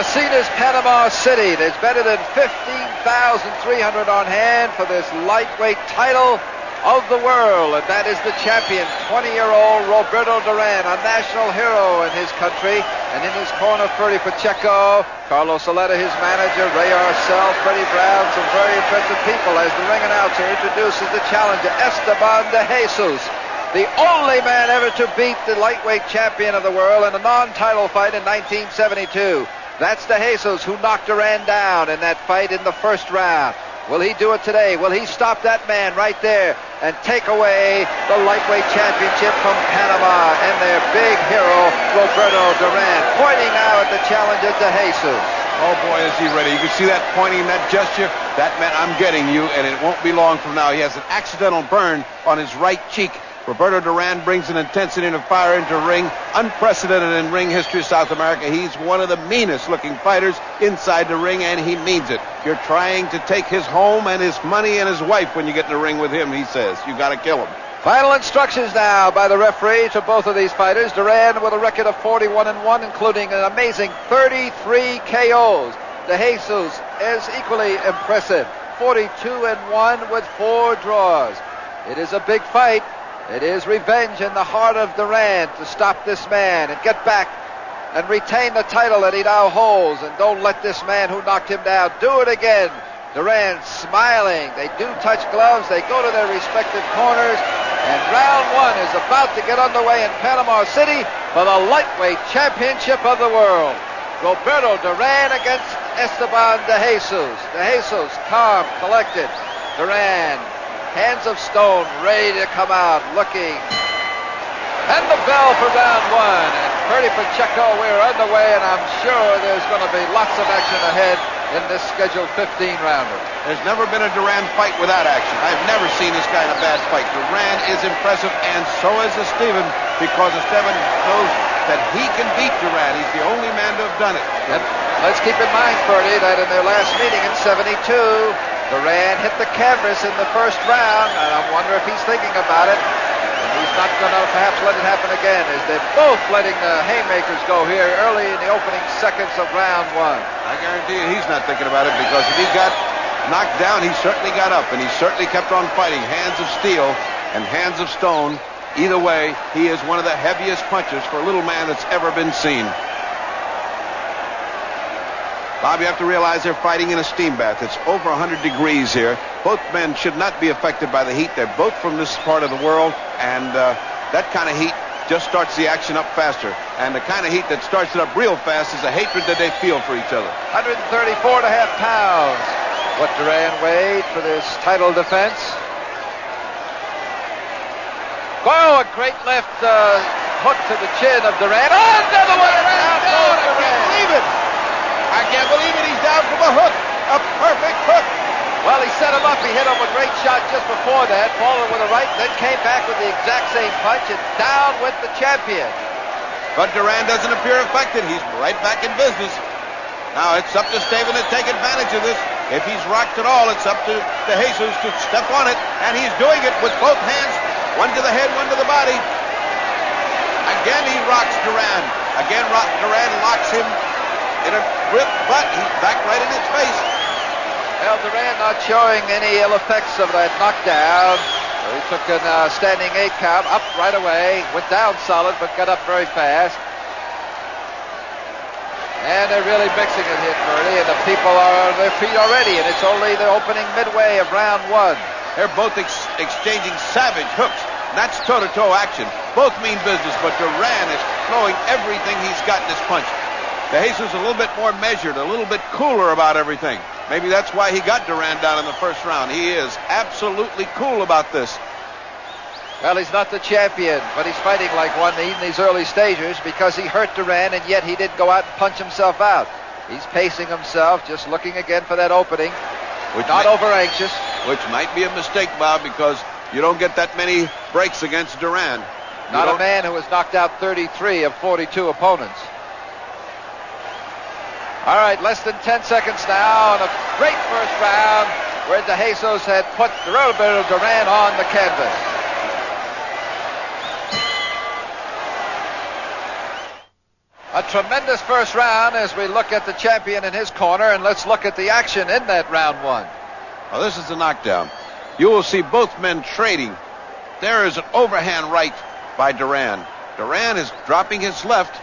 The scene is Panama City. There's better than 15,300 on hand for this lightweight title of the world, and that is the champion, 20-year-old Roberto Duran, a national hero in his country. And in his corner, Freddie Pacheco, Carlos Saleta, his manager, Ray Arcel, Freddie Brown, some very impressive people as the ring announcer introduces the challenger, Esteban de Jesus, the only man ever to beat the lightweight champion of the world in a non-title fight in 1972. That's de Jesus, who knocked Duran down in that fight in the first round. Will he do it today? Will he stop that man right there and take away the lightweight championship from Panama and their big hero, Roberto Duran, pointing now at the challenger, de Jesus. Oh, boy, is he ready. You can see that pointing, that gesture. That meant I'm getting you, and it won't be long from now. He has an accidental burn on his right cheek. Roberto Duran brings an intensity and a fire into ring, unprecedented in ring history of South America. He's one of the meanest-looking fighters inside the ring, and he means it. You're trying to take his home and his money and his wife when you get in the ring with him, he says. You got to kill him. Final instructions now by the referee to both of these fighters. Duran with a record of 41-1, including an amazing 33 KOs. De Jesus is equally impressive, 42-1 with 4 draws. It is a big fight. It is revenge in the heart of Duran to stop this man and get back and retain the title that he now holds. And don't let this man who knocked him down do it again. Duran smiling. They do touch gloves. They go to their respective corners. And round 1 is about to get underway in Panama City for the lightweight championship of the world. Roberto Duran against Esteban de Jesus. De Jesus, calm, collected. Duran, hands of stone, ready to come out, looking. And the bell for round 1. And Freddie Pacheco, we're underway, and I'm sure there's going to be lots of action ahead in this scheduled 15-rounder. There's never been a Duran fight without action. I've never seen this kind of bad fight. Duran is impressive, and so is Esteban, because Esteban knows that he can beat Duran. He's the only man to have done it. And let's keep in mind, Freddie, that in their last meeting in 72, Duran hit the canvas in the first round, and I wonder if he's thinking about it. And he's not going to perhaps let it happen again, as they're both letting the haymakers go here early in the opening seconds of round 1. I guarantee you he's not thinking about it, because if he got knocked down, he certainly got up, and he certainly kept on fighting. Hands of steel and hands of stone. Either way, he is one of the heaviest punchers for a little man that's ever been seen. Bob, you have to realize they're fighting in a steam bath. It's over 100 degrees here. Both men should not be affected by the heat. They're both from this part of the world, and that kind of heat just starts the action up faster. And the kind of heat that starts it up real fast is the hatred that they feel for each other. 134.5 pounds. What Duran weighed for this title defense. Oh, a great left hook to the chin of Duran. Oh, another one around. Down. I can't believe it. I can't believe it. He's down from a hook. A perfect hook. Well, he set him up. He hit him a great shot just before that, followed with a right, then came back with the exact same punch, and down went the champion. But Duran doesn't appear affected. He's right back in business. Now it's up to Esteban to take advantage of this. If he's rocked at all, it's up to de Jesus to step on it, and he's doing it with both hands, one to the head, one to the body. Again, he rocks Duran. Again, Duran locks him in a grip, but he's back right in his face. Well, Duran not showing any ill effects of that knockdown. He took a standing 8 count, up right away, went down solid, but got up very fast. And they're really mixing it here, Bertie, and the people are on their feet already, and it's only the opening midway of round 1. They're both exchanging savage hooks. That's toe-to-toe action. Both mean business, but Duran is throwing everything he's got in this punch. De Jesus a little bit more measured, a little bit cooler about everything. Maybe that's why he got Duran down in the first round. He is absolutely cool about this. Well, he's not the champion, but he's fighting like one in these early stages because he hurt Duran, and yet he didn't go out and punch himself out. He's pacing himself, just looking again for that opening. Not over-anxious. Which might be a mistake, Bob, because you don't get that many breaks against Duran. Not a man who has knocked out 33 of 42 opponents. All right, less than 10 seconds now, and a great first round where de Jesus had put Roberto Duran on the canvas. A tremendous first round as we look at the champion in his corner, and let's look at the action in that round one. Well, this is the knockdown. You will see both men trading. There is an overhand right by Duran. Duran is dropping his left.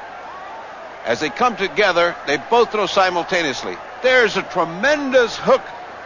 As they come together, they both throw simultaneously. There's a tremendous hook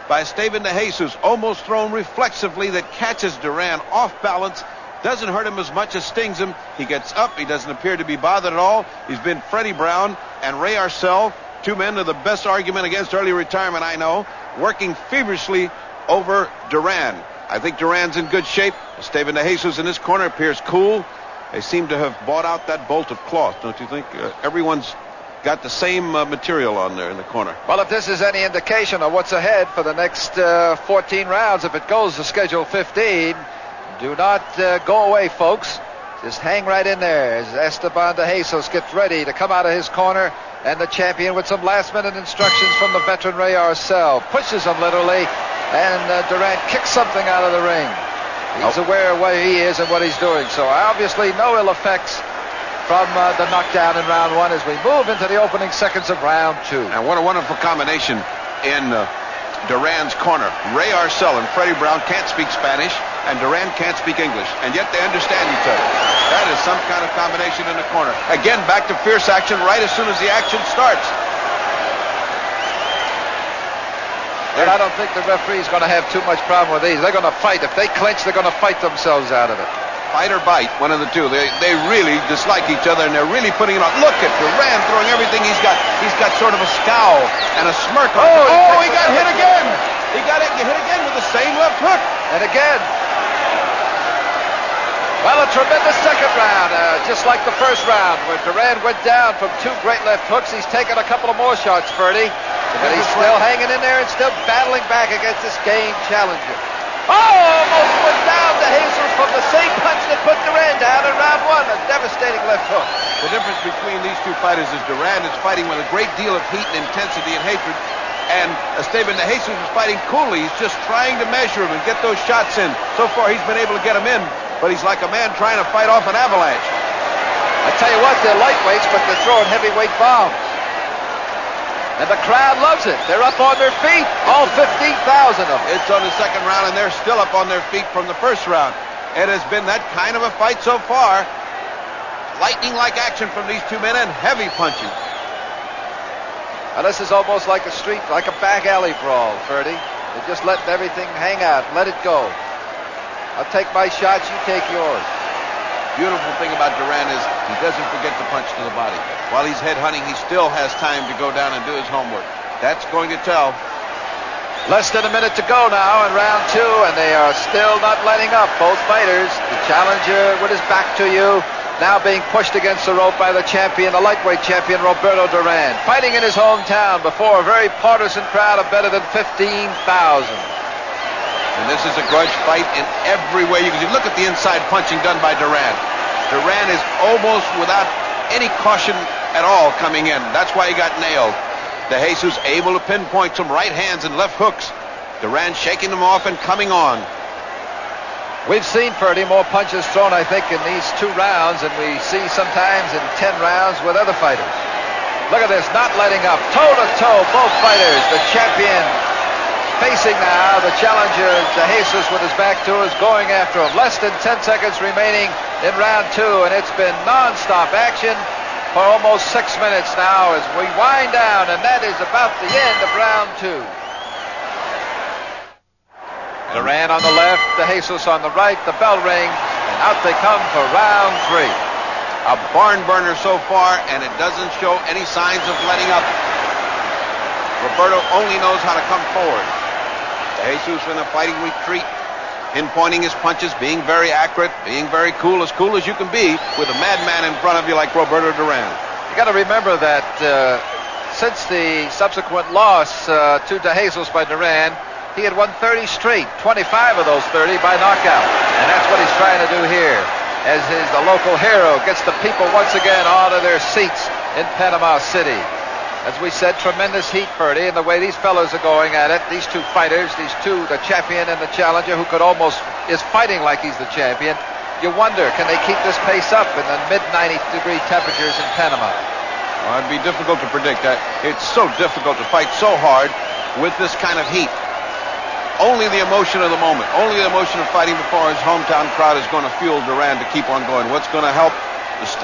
by Esteban de Jesus, almost thrown reflexively, that catches Duran off balance. Doesn't hurt him as much as stings him. He gets up. He doesn't appear to be bothered at all. He's been Freddie Brown and Ray Arcel, two men of the best argument against early retirement I know, working feverishly over Duran. I think Duran's in good shape. Esteban de Jesus in this corner appears cool. They seem to have bought out that bolt of cloth, don't you think? Everyone's got the same material on there in the corner. Well, if this is any indication of what's ahead for the next 14 rounds, if it goes to schedule 15, do not go away, folks. Just hang right in there as Esteban de Jesus gets ready to come out of his corner, and the champion with some last-minute instructions from the veteran Ray Arcel pushes him literally, and Duran kicks something out of the ring. He's aware of where he is and what he's doing. So obviously no ill effects from the knockdown in round one as we move into the opening seconds of round two. And what a wonderful combination in Duran's corner. Ray Arcel and Freddie Brown can't speak Spanish, and Duran can't speak English, and yet they understand each other. That is some kind of combination in the corner. Again, back to fierce action right as soon as the action starts. And I don't think the referee's going to have too much problem with these. They're going to fight. If they clinch, they're going to fight themselves out of it. Fight or bite, one of the two. They really dislike each other, and they're really putting it on. Look at Duran throwing everything he's got. He's got sort of a scowl and a smirk. He got hit again. He got hit again with the same left hook. And again. Well, a tremendous second round, just like the first round, where Duran went down from two great left hooks. He's taken a couple of more shots, Ferdy. But he's still hanging in there and still battling back against this game challenger. Almost went down to Jesus from the same punch that put Duran down in round one. A devastating left hook. The difference between these two fighters is Duran is fighting with a great deal of heat and intensity and hatred, and Esteban de Jesus is fighting coolly. He's just trying to measure him and get those shots in. So far, he's been able to get them in, but he's like a man trying to fight off an avalanche. I tell you what, they're lightweights, but they're throwing heavyweight bombs. And the crowd loves it. They're up on their feet, all 15,000 of them. It's on the second round, and they're still up on their feet from the first round. It has been that kind of a fight so far. Lightning-like action from these two men and heavy punching. Now, this is almost like a street, like a back alley brawl, Ferdy. They're just letting everything hang out, let it go. I'll take my shots, you take yours. Beautiful thing about Duran is he doesn't forget to punch to the body. While he's head-hunting, he still has time to go down and do his homework. That's going to tell. Less than a minute to go now in round two, and they are still not letting up, both fighters. The challenger with his back to you, now being pushed against the rope by the champion, the lightweight champion, Roberto Duran, fighting in his hometown before a very partisan crowd of better than 15,000. And this is a grudge fight in every way you can see. Look at the inside punching done by Duran. Duran is almost without any caution at all coming in. That's why he got nailed. De Jesus able to pinpoint some right hands and left hooks. Duran shaking them off and coming on. We've seen, Ferdy, more punches thrown, I think, in these two rounds than we see sometimes in 10 rounds with other fighters. Look at this, not letting up. Toe-to-toe, both fighters. The champion facing now the challenger, De Jesus, with his back to is going after him. Less than 10 seconds remaining in round two, and it's been non-stop action for almost 6 minutes now as we wind down, and that is about the end of round two. Duran on the left, De Jesus on the right, the bell rings, and out they come for round three. A barn burner so far, and it doesn't show any signs of letting up. Roberto only knows how to come forward. De Jesus in a fighting retreat, pinpointing his punches, being very accurate, being very cool as you can be with a madman in front of you like Roberto Duran. You got to remember that since the subsequent loss to De Jesus by Duran, he had won 30 straight, 25 of those 30 by knockout. And that's what he's trying to do here, as the local hero gets the people once again out of their seats in Panama City. As we said, tremendous heat, Ferdy, and the way these fellows are going at it, these two fighters, these two, the champion and the challenger, who is fighting like he's the champion. You wonder, can they keep this pace up in the mid-90-degree temperatures in Panama? Well, it'd be difficult to predict that. It's so difficult to fight so hard with this kind of heat. Only the emotion of the moment, only the emotion of fighting before his hometown crowd is going to fuel Duran to keep on going. What's going to help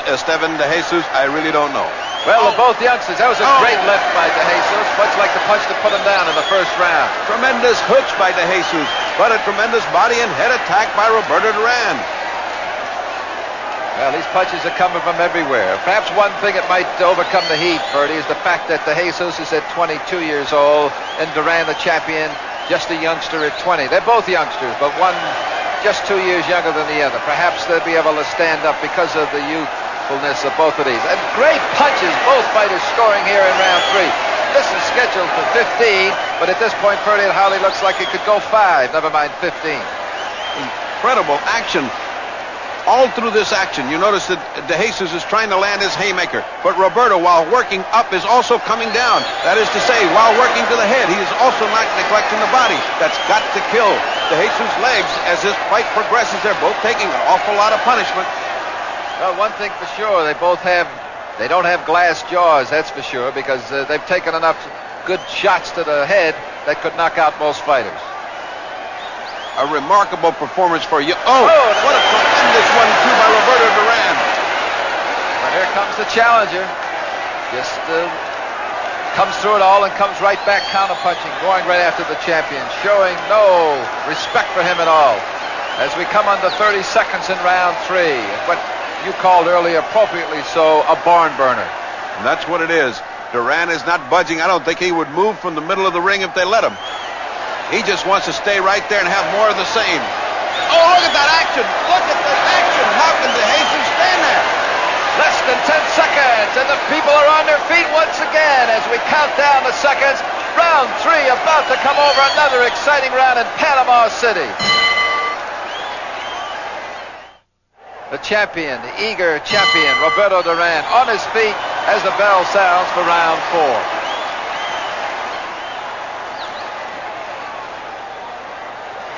Esteban de Jesus, I really don't know. Well, both youngsters, that was a great left by de Jesus, much like the punch that put him down in the first round. Tremendous hooks by de Jesus, but a tremendous body and head attack by Roberto Duran. Well, these punches are coming from everywhere. Perhaps one thing that might overcome the heat, Ferdy, is the fact that de Jesus is at 22 years old and Duran, the champion, just a youngster at 20. They're both youngsters, but one just 2 years younger than the other. Perhaps they'll be able to stand up because of the youthfulness of both of these. And great punches, both fighters scoring here in round 3. This is scheduled for 15, but at this point, Ferdy, it hardly looks like it could go 5, never mind 15. Incredible action. All through this action, you notice that de Jesus is trying to land his haymaker, but Roberto, while working up, is also coming down. That is to say, while working to the head, he is also not neglecting the body. That's got to kill de Jesus' legs as this fight progresses. They're both taking an awful lot of punishment. Well, one thing for sure, they don't have glass jaws, that's for sure, because they've taken enough good shots to the head that could knock out most fighters. A remarkable performance for you. Oh, what a tremendous 1-2 by Roberto Duran. But here comes the challenger. Just comes through it all and comes right back counterpunching, going right after the champion, showing no respect for him at all. As we come under 30 seconds in round 3, what you called earlier, appropriately so, a barn burner. And that's what it is. Duran is not budging. I don't think he would move from the middle of the ring if they let him. He just wants to stay right there and have more of the same. Oh, look at that action! Look at the action! How can de Jesus stand there? Less than 10 seconds, and the people are on their feet once again as we count down the seconds. Round 3 about to come over, another exciting round in Panama City. The champion, the eager champion, Roberto Duran, on his feet as the bell sounds for round 4.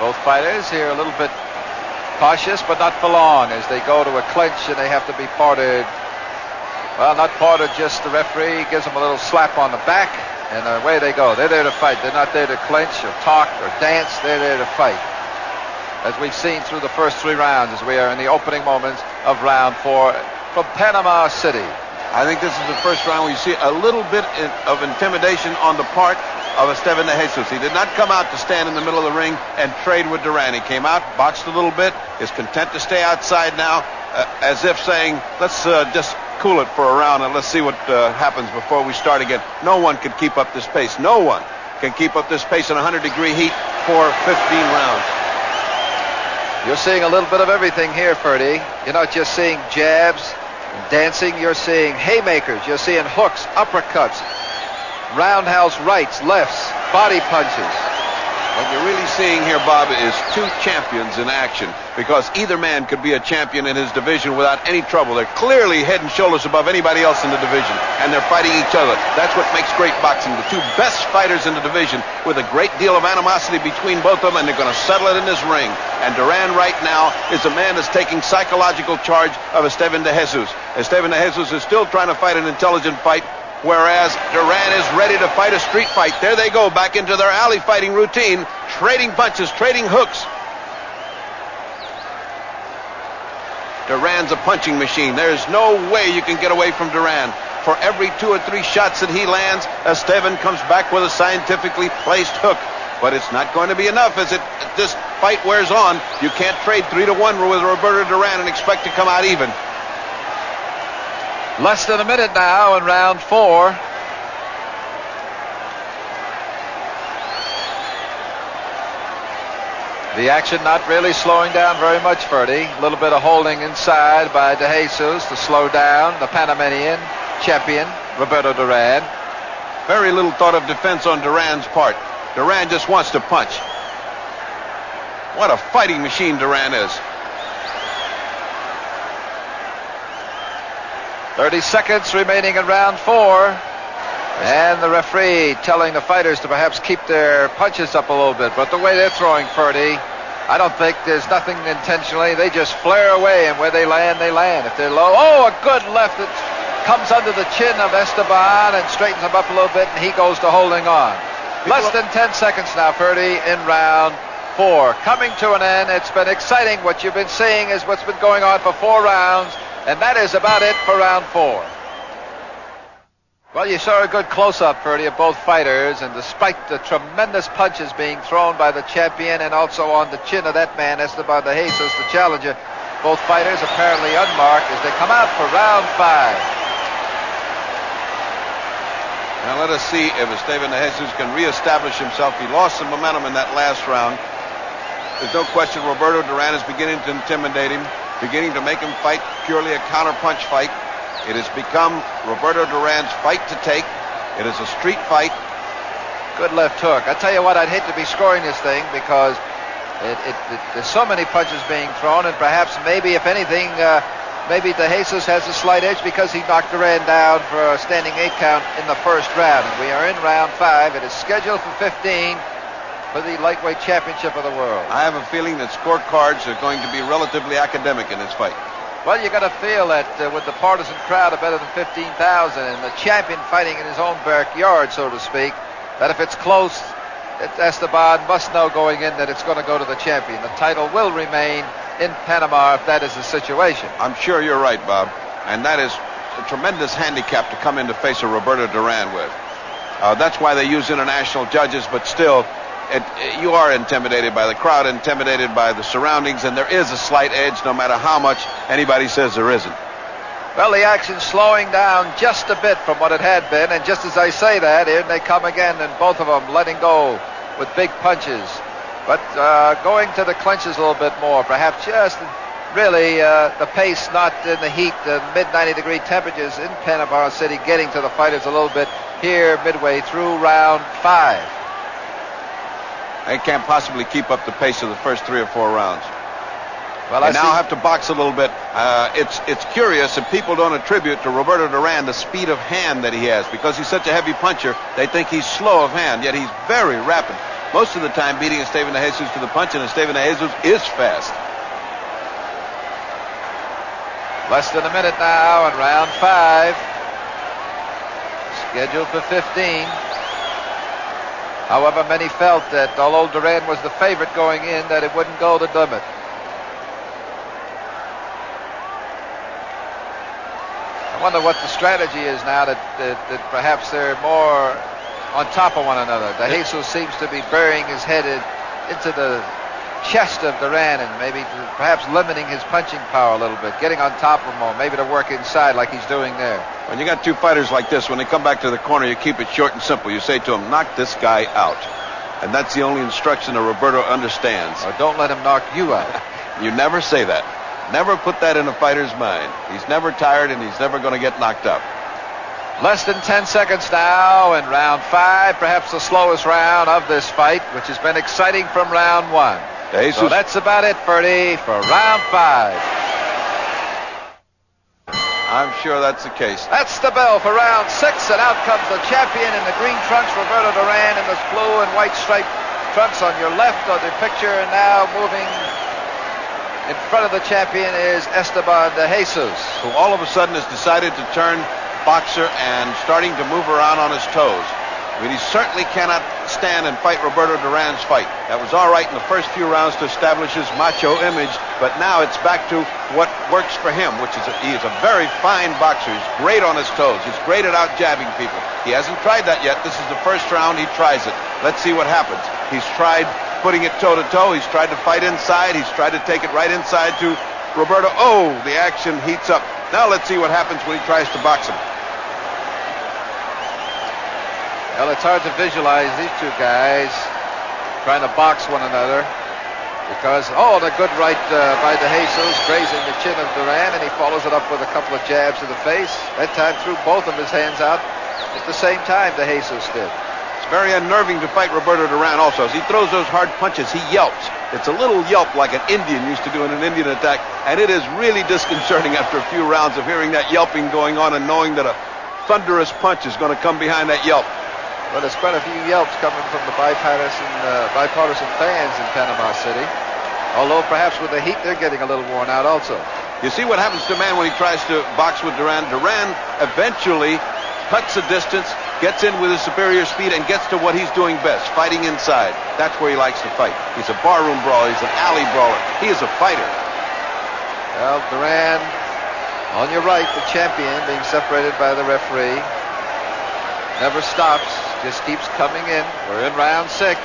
Both fighters here a little bit cautious, but not for long, as they go to a clinch and they have to be parted. Well, not parted, just the referee gives them a little slap on the back, and away they go. They're there to fight. They're not there to clinch or talk or dance. They're there to fight. As we've seen through the first 3 rounds, as we are in the opening moments of round 4 from Panama City. I think this is the first round where you see a little bit of intimidation on the part of Esteban de Jesus. He did not come out to stand in the middle of the ring and trade with Duran. He came out, boxed a little bit, is content to stay outside now, as if saying, let's just cool it for a round and let's see what happens before we start again. No one can keep up this pace. No one can keep up this pace in 100-degree heat for 15 rounds. You're seeing a little bit of everything here, Ferdy. You're not just seeing jabs, dancing. You're seeing haymakers. You're seeing hooks, uppercuts, roundhouse rights, lefts, body punches. What you're really seeing here, Bob, is 2 champions in action, because either man could be a champion in his division without any trouble. They're clearly head and shoulders above anybody else in the division, and they're fighting each other. That's what makes great boxing. The 2 best fighters in the division with a great deal of animosity between both of them, and they're going to settle it in this ring. And Duran right now is a man that's taking psychological charge of Esteban de Jesus. Esteban de Jesus is still trying to fight an intelligent fight, whereas Duran is ready to fight a street fight. There they go, back into their alley fighting routine, trading punches, trading hooks. Duran's a punching machine. There's no way you can get away from Duran. For every 2 or 3 shots that he lands, Esteban comes back with a scientifically placed hook. But it's not going to be enough as this fight wears on. You can't trade 3-1 with Roberto Duran and expect to come out even. Less than a minute now in round 4. The action not really slowing down very much, Ferdy. A little bit of holding inside by de Jesus to slow down the Panamanian champion, Roberto Duran. Very little thought of defense on Duran's part. Duran just wants to punch. What a fighting machine Duran is. 30 seconds remaining in round 4. And the referee telling the fighters to perhaps keep their punches up a little bit. But the way they're throwing, Ferdy, I don't think there's nothing intentionally. They just flare away, and where they land, they land. If they're low, oh, a good left. comes under the chin of Esteban and straightens him up a little bit, and he goes to holding on. Less than 10 seconds now, Ferdy, in round 4. Coming to an end. It's been exciting. What you've been seeing is what's been going on for 4 rounds, and that is about it for round 4. Well, you saw a good close-up, Ferdy, of both fighters, and despite the tremendous punches being thrown by the champion and also on the chin of that man, Esteban de Jesus, the challenger, both fighters apparently unmarked as they come out for round 5. Now let us see if Esteban de Jesus can reestablish himself. He lost some momentum in that last round. There's no question Roberto Duran is beginning to intimidate him, beginning to make him fight purely a counter-punch fight. It has become Roberto Duran's fight to take. It is a street fight. Good left hook. I tell you what, I'd hate to be scoring this thing because there's so many punches being thrown, and perhaps maybe, if anything, maybe de Jesus has a slight edge because he knocked Duran down for a standing 8 count in the first round. And we are in round 5. It is scheduled for 15 for the lightweight championship of the world. I have a feeling that scorecards are going to be relatively academic in this fight. Well, you got to feel that with the partisan crowd of better than 15,000 and the champion fighting in his own backyard, so to speak, that if it's close, Esteban must know going in that it's going to go to the champion. The title will remain in Panama if that is the situation. I'm sure you're right, Bob. And that is a tremendous handicap to come in to face a Roberto Duran with. That's why they use international judges, but still, you are intimidated by the crowd, intimidated by the surroundings, and there is a slight edge no matter how much anybody says there isn't. Well, the action's slowing down just a bit from what it had been, and just as I say that, here they come again, and both of them letting go with big punches. But going to the clinches a little bit more, perhaps just really the pace not in the heat, the mid-90-degree temperatures in Panama City, getting to the fighters a little bit here midway through round 5. They can't possibly keep up the pace of the first 3 or 4 rounds. Well, they now have to box a little bit. It's curious if people don't attribute to Roberto Duran the speed of hand that he has. Because he's such a heavy puncher, they think he's slow of hand, yet he's very rapid. Most of the time beating Esteban de Jesus to the punch, and Esteban de Jesus is fast. Less than a minute now in round 5. Scheduled for 15. However, many felt that although Duran was the favorite going in, that it wouldn't go the limit. I wonder what the strategy is now that perhaps they're more on top of one another. De Jesus seems to be burying his head into the chest of Duran and maybe perhaps limiting his punching power a little bit, getting on top of him more, maybe to work inside like he's doing there. When you got 2 fighters like this, when they come back to the corner, you keep it short and simple. You say to him, knock this guy out. And that's the only instruction that Roberto understands. Or don't let him knock you out. You never say that. Never put that in a fighter's mind. He's never tired and he's never going to get knocked out. Less than 10 seconds now in round 5, perhaps the slowest round of this fight, which has been exciting from round 1. So that's about it, Ferdy, for round 5. I'm sure that's the case. That's the bell for round 6, and out comes the champion in the green trunks, Roberto Duran, in the blue and white striped trunks on your left of the picture, and now moving in front of the champion is Esteban de Jesus, who all of a sudden has decided to turn boxer and starting to move around on his toes. I mean, he certainly cannot stand and fight Roberto Duran's fight. That was all right in the first few rounds to establish his macho image, but now it's back to what works for him, which is he is a very fine boxer. He's great on his toes. He's great at out-jabbing people. He hasn't tried that yet. This is the first round he tries it. Let's see what happens. He's tried putting it toe-to-toe. He's tried to fight inside. He's tried to take it right inside to Roberto. Oh, the action heats up. Now let's see what happens when he tries to box him. Well, it's hard to visualize these 2 guys trying to box one another because, the good right by de Jesus, grazing the chin of Duran, and he follows it up with a couple of jabs to the face. That time threw both of his hands out at the same time de Jesus did. It's very unnerving to fight Roberto Duran also. As he throws those hard punches, he yelps. It's a little yelp like an Indian used to do in an Indian attack, and it is really disconcerting after a few rounds of hearing that yelping going on and knowing that a thunderous punch is going to come behind that yelp. Well, there's quite a few yelps coming from the bipartisan fans in Panama City. Although perhaps with the heat, they're getting a little worn out also. You see what happens to a man when he tries to box with Duran. Duran eventually cuts the distance, gets in with his superior speed, and gets to what he's doing best, fighting inside. That's where he likes to fight. He's a barroom brawler. He's an alley brawler. He is a fighter. Well, Duran, on your right, the champion, being separated by the referee. Never stops, just keeps coming in. We're in round 6.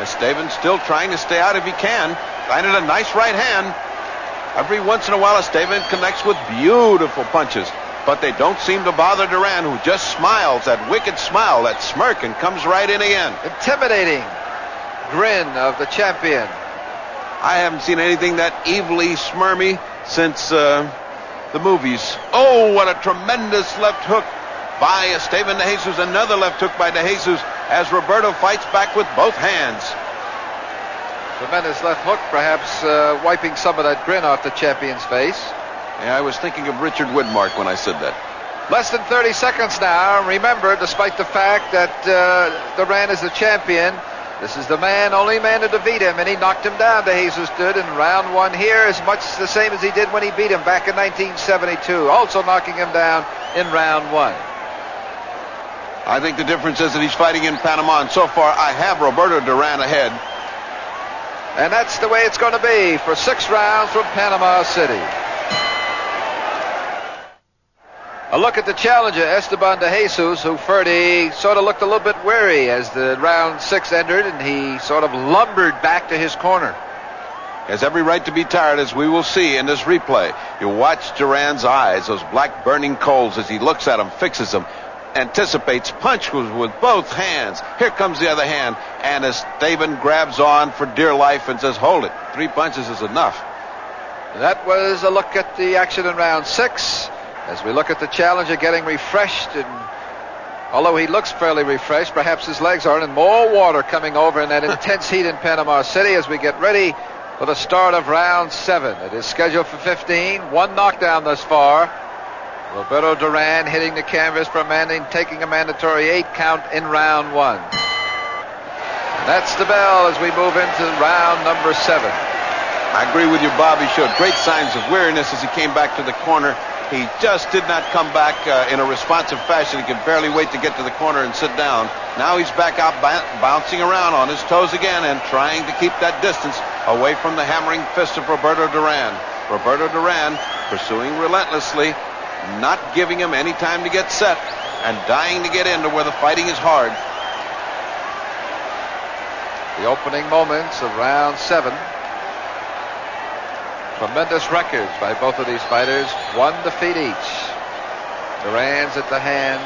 Esteban still trying to stay out if he can. Landed a nice right hand. Every once in a while, Esteban connects with beautiful punches. But they don't seem to bother Duran, who just smiles, that wicked smile, that smirk, and comes right in again. Intimidating grin of the champion. I haven't seen anything that evilly smirmy since the movies. Oh, what a tremendous left hook by Esteban de Jesus. Another left hook by de Jesus as Roberto fights back with both hands. Tremendous left hook, perhaps wiping some of that grin off the champion's face. Yeah, I was thinking of Richard Widmark when I said that. Less than 30 seconds now. Remember, despite the fact that Duran is the champion, this is the only man to defeat him, and he knocked him down. De Jesus did in round 1 here, as much the same as he did when he beat him back in 1972, also knocking him down in round 1. I think the difference is that he's fighting in Panama, and so far I have Roberto Duran ahead. And that's the way it's going to be for 6 rounds from Panama City. A look at the challenger, Esteban de Jesus, who Ferdy sort of looked a little bit wary as the round 6 entered, and he sort of lumbered back to his corner. He has every right to be tired, as we will see in this replay. You watch Duran's eyes, those black burning coals, as he looks at him, fixes them, anticipates, punch with both hands. Here comes the other hand, and Esteban grabs on for dear life and says, hold it. 3 punches is enough. That was a look at the action in round 6. As we look at the challenger getting refreshed, and although he looks fairly refreshed, perhaps his legs aren't, and more water coming over in that intense heat in Panama City as we get ready for the start of round 7. It is scheduled for 15. 1 knockdown thus far. Roberto Duran hitting the canvas for taking a mandatory 8 count in round 1. And that's the bell as we move into round number 7. I agree with you, Bob. He showed great signs of weariness as he came back to the corner. He just did not come back in a responsive fashion. He could barely wait to get to the corner and sit down. Now he's back out bouncing around on his toes again and trying to keep that distance away from the hammering fist of Roberto Duran. Roberto Duran pursuing relentlessly, not giving him any time to get set, and dying to get into where the fighting is hard. The opening moments of round 7. Tremendous records by both of these fighters. 1 defeat each. Duran's at the hand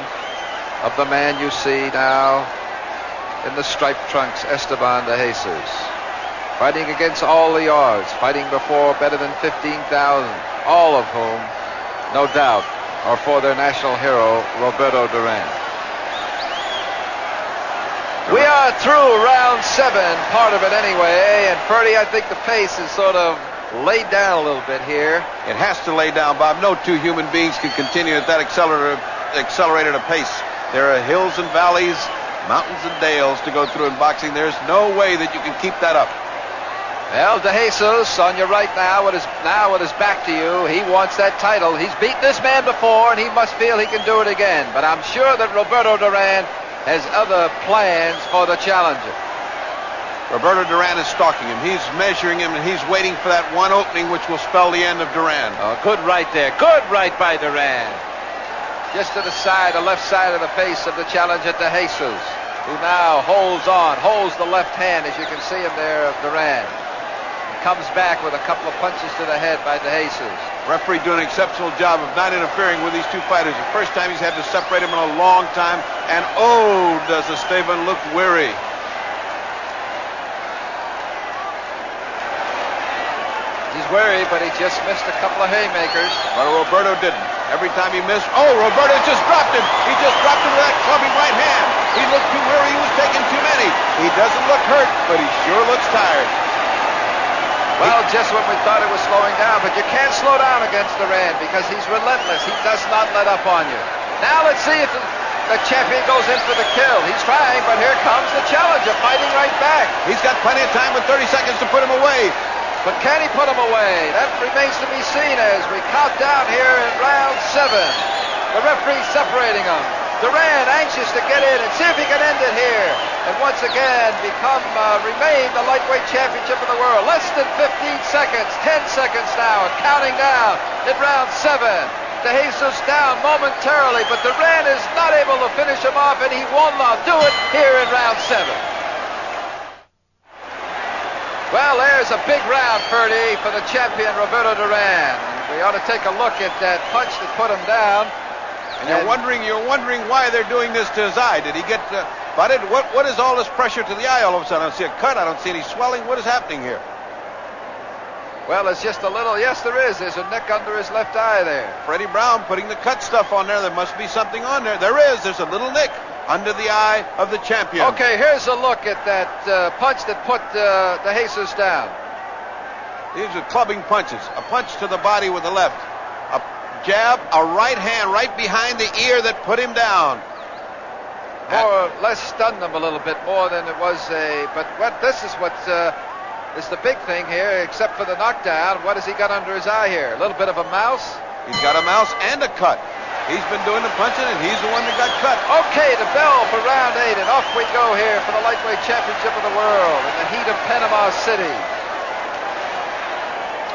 of the man you see now in the striped trunks, Esteban de Jesus. Fighting against all the odds. Fighting before better than 15,000. All of whom, no doubt, are for their national hero, Roberto Duran. We are through round 7, part of it anyway. And Ferdy, I think the pace is sort of laid down a little bit here. It has to lay down, Bob. No 2 human beings can continue at that accelerated a pace. There are hills and valleys, mountains and dales to go through in boxing. There's no way that you can keep that up. Well, de Jesus on your right now with his back to you. He wants that title. He's beaten this man before, and he must feel he can do it again. But I'm sure that Roberto Duran has other plans for the challenger. Roberto Duran is stalking him. He's measuring him, and he's waiting for that one opening which will spell the end of Duran. Oh, good right there. Good right by Duran. Just to the side, the left side of the face of the challenger, de Jesus, who now holds the left hand, as you can see him there, of Duran. Comes back with a couple of punches to the head by de Jesus. Referee doing an exceptional job of not interfering with these 2 fighters. The first time he's had to separate them in a long time. And oh, does Esteban look weary. He's weary, but he just missed a couple of haymakers. But Roberto didn't. Every time he missed, Roberto just dropped him. He just dropped him with that clubbing right hand. He looked too weary. He was taking too many. He doesn't look hurt, but he sure looks tired. Well, just when we thought it was slowing down, but you can't slow down against Duran because he's relentless. He does not let up on you. Now let's see if the champion goes in for the kill. He's trying, but here comes the challenger fighting right back. He's got plenty of time with 30 seconds to put him away. But can he put him away? That remains to be seen as we count down here in round 7. The referee separating them. Duran anxious to get in and see if he can end it here. And once again remain the lightweight championship of the world. Less than 15 seconds, 10 seconds now, and counting down in round 7. De Jesus down momentarily, but Duran is not able to finish him off, and he will not do it here in round 7. Well, there's a big round, Ferdy, for the champion, Roberto Duran. We ought to take a look at that punch that put him down. And you're wondering why they're doing this to his eye. Did he get butted? What is all this pressure to the eye all of a sudden? I don't see a cut. I don't see any swelling. What is happening here? Well, it's just a little. Yes, there is. There's a nick under his left eye there. Freddie Brown putting the cut stuff on there. There must be something on there. There is. There's a little nick under the eye of the champion. Okay, here's a look at that punch that put De Jesus down. These are clubbing punches. A punch to the body with the left. A jab, a right hand right behind the ear that put him down. More or less stunned him a little bit more than it was this is what is the big thing here, except for the knockdown. What has he got under his eye here? A little bit of a mouse? He's got a mouse and a cut. He's been doing the punching, and he's the one that got cut. Okay, the bell for round 8, and off we go here for the lightweight championship of the world in the heat of Panama City.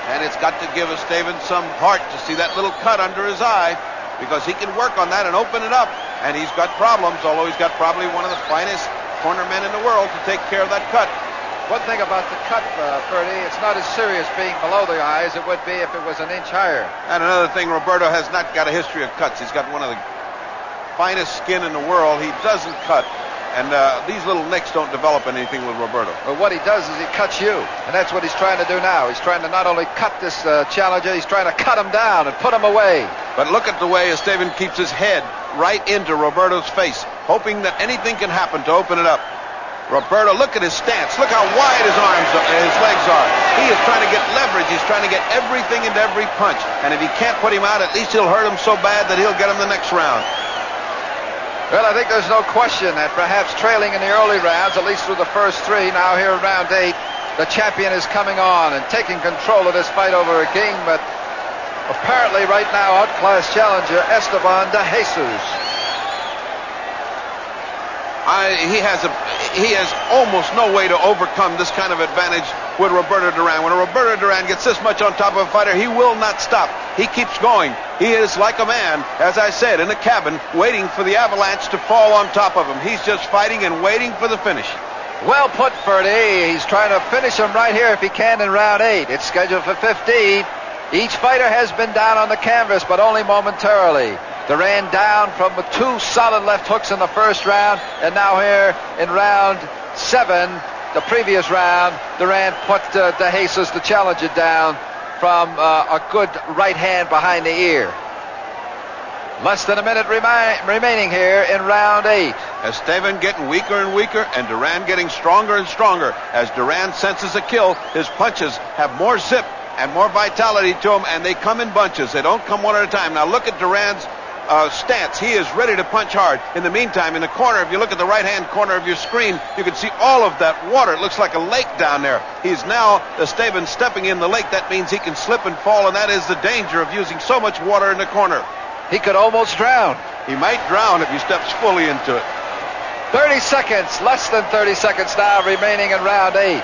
And it's got to give Esteban some heart to see that little cut under his eye, because he can work on that and open it up. And he's got problems, although he's got probably one of the finest corner men in the world to take care of that cut. One thing about the cut, Ferdy, it's not as serious being below the eye as it would be if it was an inch higher. And another thing, Roberto has not got a history of cuts. He's got one of the finest skin in the world. He doesn't cut. And these little nicks don't develop anything with Roberto. Well, what he does is he cuts you. And that's what he's trying to do now. He's trying to not only cut this challenger, he's trying to cut him down and put him away. But look at the way Esteban keeps his head right into Roberto's face, hoping that anything can happen to open it up. Roberto, look at his stance. Look how wide his arms and his legs are. He is trying to get leverage. He's trying to get everything into every punch. And if he can't put him out, at least he'll hurt him so bad that he'll get him the next round. Well, I think there's no question that perhaps trailing in the early rounds, at least through the first 3, now here in round 8, the champion is coming on and taking control of this fight over a king, but apparently right now outclassed challenger Esteban de Jesus. He has almost no way to overcome this kind of advantage with Roberto Duran. When Roberto Duran gets this much on top of a fighter, he will not stop. He keeps going. He is like a man, as I said, in a cabin, waiting for the avalanche to fall on top of him. He's just fighting and waiting for the finish. Well put, Ferdy. He's trying to finish him right here if he can in round 8. It's scheduled for 15. Each fighter has been down on the canvas, but only momentarily. Duran down from 2 solid left hooks in the first round, and now here in round 7, the previous round, Duran put De Jesus, the challenger, down from a good right hand behind the ear. Less than a minute remaining here in round 8. Esteban getting weaker and weaker, and Duran getting stronger and stronger. As Duran senses a kill, his punches have more zip and more vitality to them, and they come in bunches. They don't come one at a time. Now look at Duran's stance. He is ready to punch hard. In the meantime, in the corner, if you look at the right-hand corner of your screen, you can see all of that water. It looks like a lake down there. He's now, Esteban, stepping in the lake. That means he can slip and fall, and that is the danger of using so much water in the corner. He could almost drown. He might drown if he steps fully into it. 30 seconds, less than 30 seconds now remaining in round 8.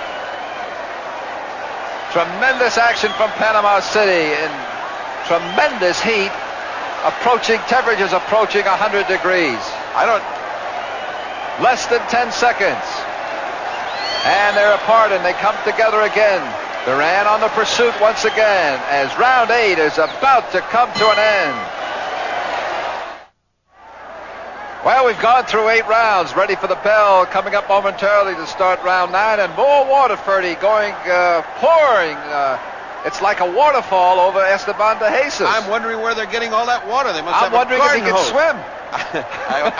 Tremendous action from Panama City in tremendous heat. Temperatures approaching 100 degrees. Less than 10 seconds. And they're apart and they come together again. Duran on the pursuit once again as round 8 is about to come to an end. Well, we've gone through 8 rounds, ready for the bell coming up momentarily to start round 9, and more water, Ferdy, going pouring. It's like a waterfall over Esteban de Jesus. I'm wondering where they're getting all that water. They must have a garden hose. I'm wondering if he can swim.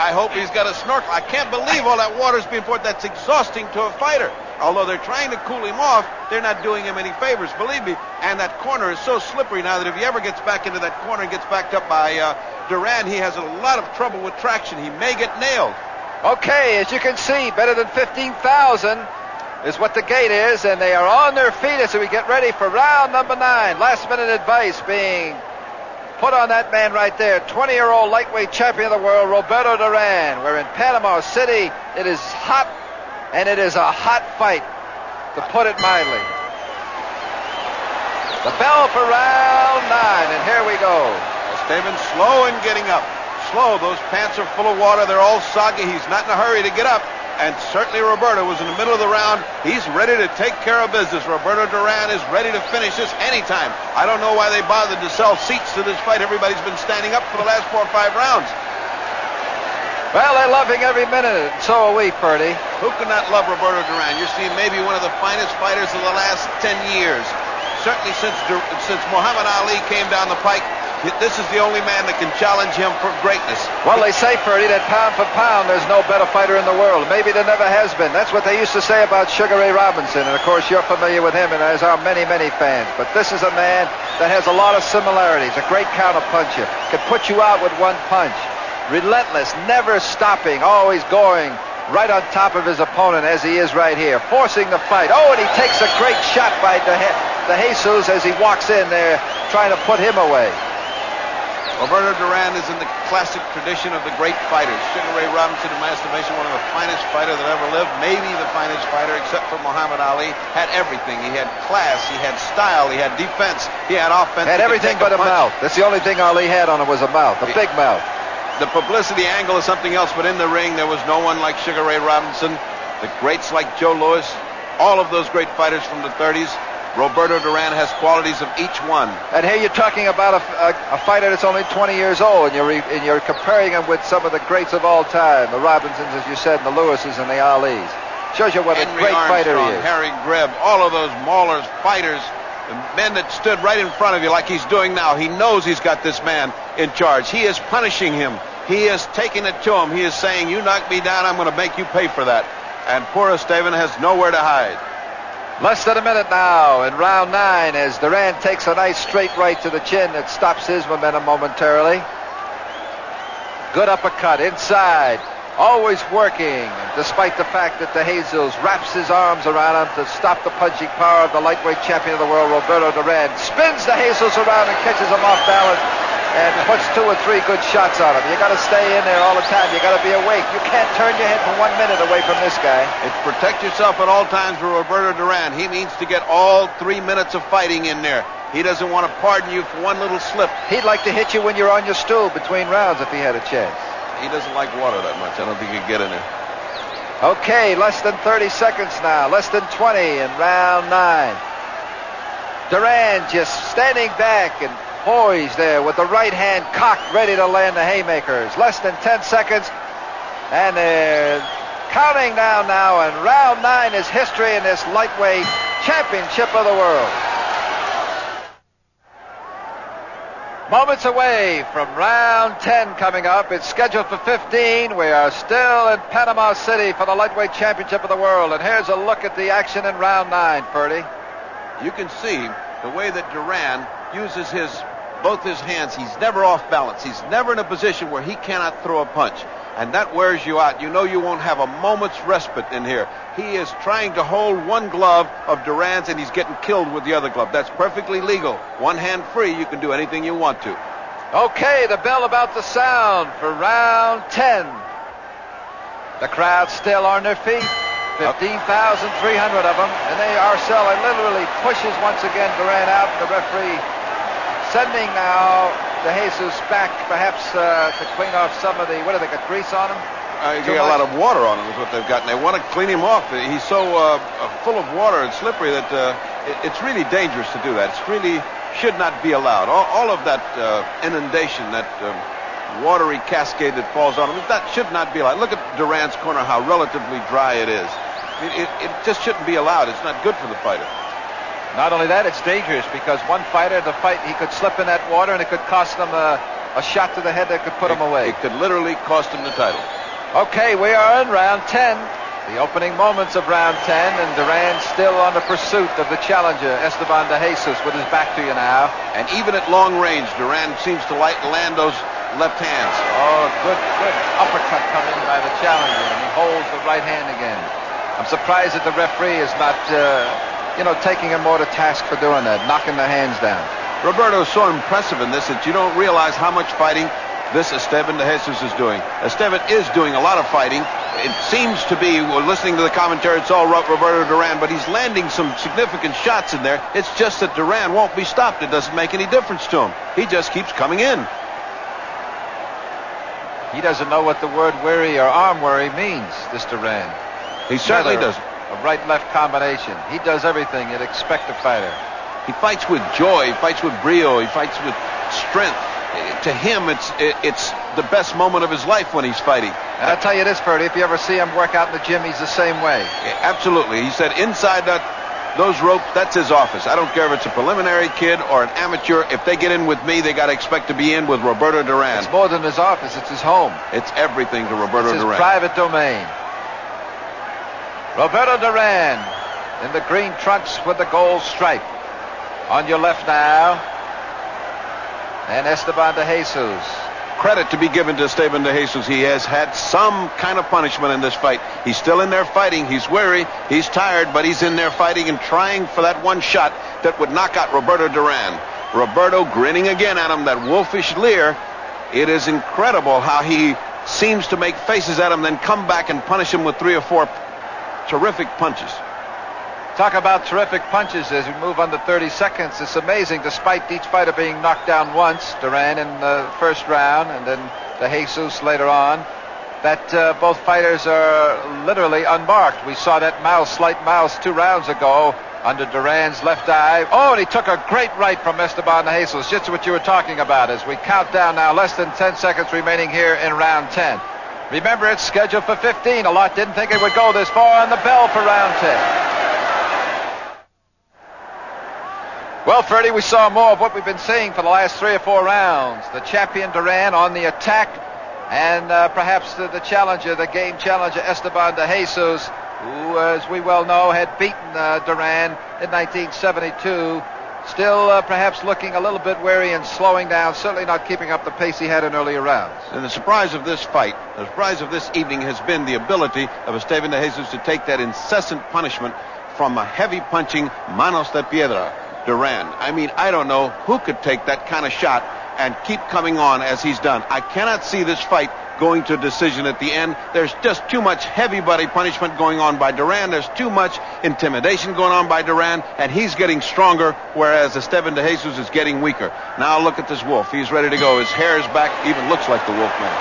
I hope he's got a snorkel. I can't believe all that water's being poured. That's exhausting to a fighter. Although they're trying to cool him off, they're not doing him any favors, believe me. And that corner is so slippery now that if he ever gets back into that corner and gets backed up by Duran, he has a lot of trouble with traction. He may get nailed. Okay, as you can see, better than 15,000. is what the gate is, and they are on their feet as we get ready for round number 9. Last minute advice being put on that man right there, 20-year-old lightweight champion of the world, Roberto Duran. We're in Panama City. It is hot, and it is a hot fight, to put it mildly. The bell for round 9, and here we go. Esteban slow in getting up. Slow. Those pants are full of water. They're all soggy. He's not in a hurry to get up. And certainly Roberto was in the middle of the round. He's ready to take care of business. Roberto Duran is ready to finish this anytime. I don't know why they bothered to sell seats to this fight. Everybody's been standing up for the last 4 or 5 rounds. Well, they're loving every minute, and so are we, Purdy. Who could not love Roberto Duran? You're seeing maybe one of the finest fighters of the last 10 years. Certainly since Muhammad Ali came down the pike, this is the only man that can challenge him for greatness. Well, they say, Purdy, that pound for pound, there's no better fighter in the world. Maybe there never has been. That's what they used to say about Sugar Ray Robinson. And, of course, you're familiar with him, and as are many, many fans. But this is a man that has a lot of similarities. A great counter-puncher. Could put you out with one punch. Relentless, never stopping, always going right on top of his opponent as he is right here. Forcing the fight. Oh, and he takes a great shot by De Jesus as he walks in there trying to put him away. Roberto Duran is in the classic tradition of the great fighters. Sugar Ray Robinson, in my estimation, one of the finest fighters that ever lived, maybe the finest fighter, except for Muhammad Ali. Had everything. He had class, he had style, he had defense, he had offense. Had everything but a mouth. That's the only thing Ali had on him was a mouth, a big mouth. The publicity angle is something else, but in the ring, there was no one like Sugar Ray Robinson. The greats like Joe Louis, all of those great fighters from the 30s. Roberto Duran has qualities of each one. And here you're talking about a fighter that's only 20 years old, and you're comparing him with some of the greats of all time, the Robinsons, as you said, and the Lewises and the Alis. Shows you what a great fighter he is. Harry Greb, all of those maulers, fighters, the men that stood right in front of you like he's doing now. He knows he's got this man in charge. He is punishing him. He is taking it to him. He is saying, you knock me down, I'm going to make you pay for that. And poor Esteban has nowhere to hide. Less than a minute now in round 9 as Duran takes a nice straight right to the chin that stops his momentum momentarily. Good uppercut inside. Always working, despite the fact that De Jesus wraps his arms around him to stop the punching power of the lightweight champion of the world, Roberto Duran. Spins De Jesus around and catches him off balance and puts 2 or 3 good shots on him. You got to stay in there all the time. You got to be awake. You can't turn your head for 1 minute away from this guy. It's protect yourself at all times for Roberto Duran. He means to get all 3 minutes of fighting in there. He doesn't want to pardon you for one little slip. He'd like to hit you when you're on your stool between rounds if he had a chance. He doesn't like water that much. I don't think he'd get in there. Okay, less than 30 seconds now. Less than 20 in round 9. Duran just standing back and poised there with the right hand cocked, ready to land the haymakers. Less than 10 seconds, and they're counting down now, and round 9 is history in this lightweight championship of the world. Moments away from round 10 coming up. It's scheduled for 15. We are still in Panama City for the lightweight championship of the world, and here's a look at the action in round 9, Purdy. You can see the way that Duran uses both his hands. He's never off balance. He's never in a position where he cannot throw a punch. And that wears you out. You know you won't have a moment's respite in here. He is trying to hold one glove of Duran's, and he's getting killed with the other glove. That's perfectly legal. One hand free, you can do anything you want to. Okay, the bell about to sound for round 10. The crowd still on their feet. 15,300 of them, and they are selling. Literally pushes once again Duran out. The referee sending now De Jesus back, perhaps to clean off some of the, what do they got, grease on him? They got a lot of water on him is what they've got, and they want to clean him off. He's so full of water and slippery that it's really dangerous to do that. It really should not be allowed. All of that inundation, that watery cascade that falls on him, that should not be allowed. Look at Duran's corner, how relatively dry it is. It just shouldn't be allowed. It's not good for the fighter. Not only that, it's dangerous because one fighter to fight, he could slip in that water and it could cost him a shot to the head that could put him away. It could literally cost him the title. Okay, we are in round 10. The opening moments of round 10, and Duran still on the pursuit of the challenger, Esteban De Jesus, with his back to you now. And even at long range, Duran seems to land those left hands. Oh, good uppercut coming by the challenger, and he holds the right hand again. I'm surprised that the referee is not, taking him more to task for doing that, knocking their hands down. Roberto is so impressive in this that you don't realize how much fighting this Esteban de Jesus is doing. Esteban is doing a lot of fighting. It seems to be, we're listening to the commentary, it's all Roberto Duran, but he's landing some significant shots in there. It's just that Duran won't be stopped. It doesn't make any difference to him. He just keeps coming in. He doesn't know what the word weary or arm weary means, this Duran. He certainly doesn't. A right-left combination. He does everything you'd expect a fighter. He fights with joy. He fights with brio. He fights with strength. To him, it's the best moment of his life when he's fighting. And I'll tell you this, Ferdy, if you ever see him work out in the gym, he's the same way. Absolutely. He said inside those ropes, that's his office. I don't care if it's a preliminary kid or an amateur. If they get in with me, they got to expect to be in with Roberto Duran. It's more than his office. It's his home. It's everything to Roberto Duran. It's his private domain. Roberto Duran in the green trunks with the gold stripe. On your left now. And Esteban de Jesus. Credit to be given to Esteban de Jesus. He has had some kind of punishment in this fight. He's still in there fighting. He's weary. He's tired, but he's in there fighting and trying for that one shot that would knock out Roberto Duran. Roberto grinning again at him, that wolfish leer. It is incredible how he seems to make faces at him, then come back and punish him with 3 or 4 terrific punches. Talk about terrific punches as we move on to 30 seconds. It's amazing, despite each fighter being knocked down once, Duran in the first round and then de Jesus later on, that both fighters are literally unmarked. We saw that slight mouse 2 rounds ago under Duran's left eye. Oh, and he took a great right from Esteban de Jesus. Just what you were talking about as we count down now, less than 10 seconds remaining here in round 10. Remember, it's scheduled for 15. A lot didn't think it would go this far on the bell for round 10. Well, Freddie, we saw more of what we've been seeing for the last 3 or 4 rounds. The champion Duran on the attack, and perhaps the challenger, the game challenger, Esteban de Jesus, who, as we well know, had beaten Duran in 1972. Still perhaps looking a little bit wary and slowing down, certainly not keeping up the pace he had in earlier rounds. And the surprise of this fight, the surprise of this evening has been the ability of Esteban de Jesus to take that incessant punishment from a heavy punching manos de piedra. Duran. I mean, I don't know who could take that kind of shot and keep coming on as he's done. I cannot see this fight going to a decision at the end. There's just too much heavy body punishment going on by Duran. There's too much intimidation going on by Duran, and he's getting stronger, whereas Esteban de Jesus is getting weaker. Now look at this wolf. He's ready to go. His hair is back. Even looks like the wolf man.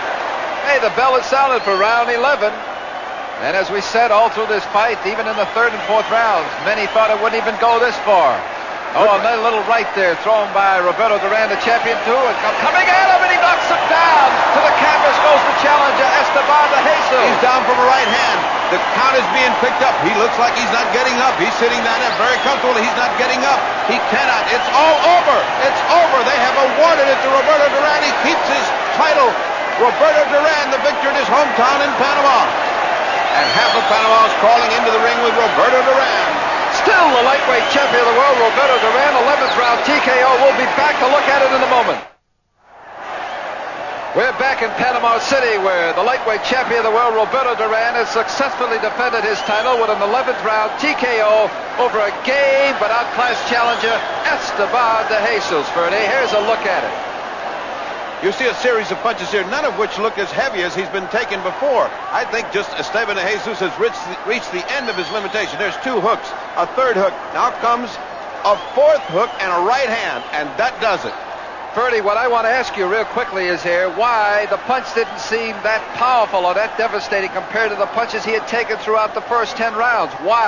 Hey, the bell has sounded for round 11. And as we said all through this fight, even in the 3rd and 4th rounds, many thought it wouldn't even go this far. Oh, another little right there thrown by Roberto Duran, the champion, too. And coming at him, and he knocks him down. To the canvas goes the challenger, Esteban de Jesus. He's down from a right hand. The count is being picked up. He looks like he's not getting up. He's sitting down there very comfortable. He's not getting up. He cannot. It's all over. It's over. They have awarded it to Roberto Duran. He keeps his title. Roberto Duran, the victor in his hometown in Panama. And half of Panama is crawling into the ring with Roberto Duran. Still the lightweight champion of the world, Roberto Duran, 11th round TKO. We'll be back to look at it in a moment. We're back in Panama City, where the lightweight champion of the world, Roberto Duran, has successfully defended his title with an 11th round TKO over a game but outclassed challenger, Esteban de Jesus. Ferdy, here's a look at it. You see a series of punches here, none of which look as heavy as he's been taken before. I think just Esteban de Jesus has reached the end of his limitation. There's 2 hooks, a 3rd hook. Now comes a 4th hook and a right hand, and that does it. Ferdy, what I want to ask you real quickly is here, why the punch didn't seem that powerful or that devastating compared to the punches he had taken throughout the first 10 rounds. Why?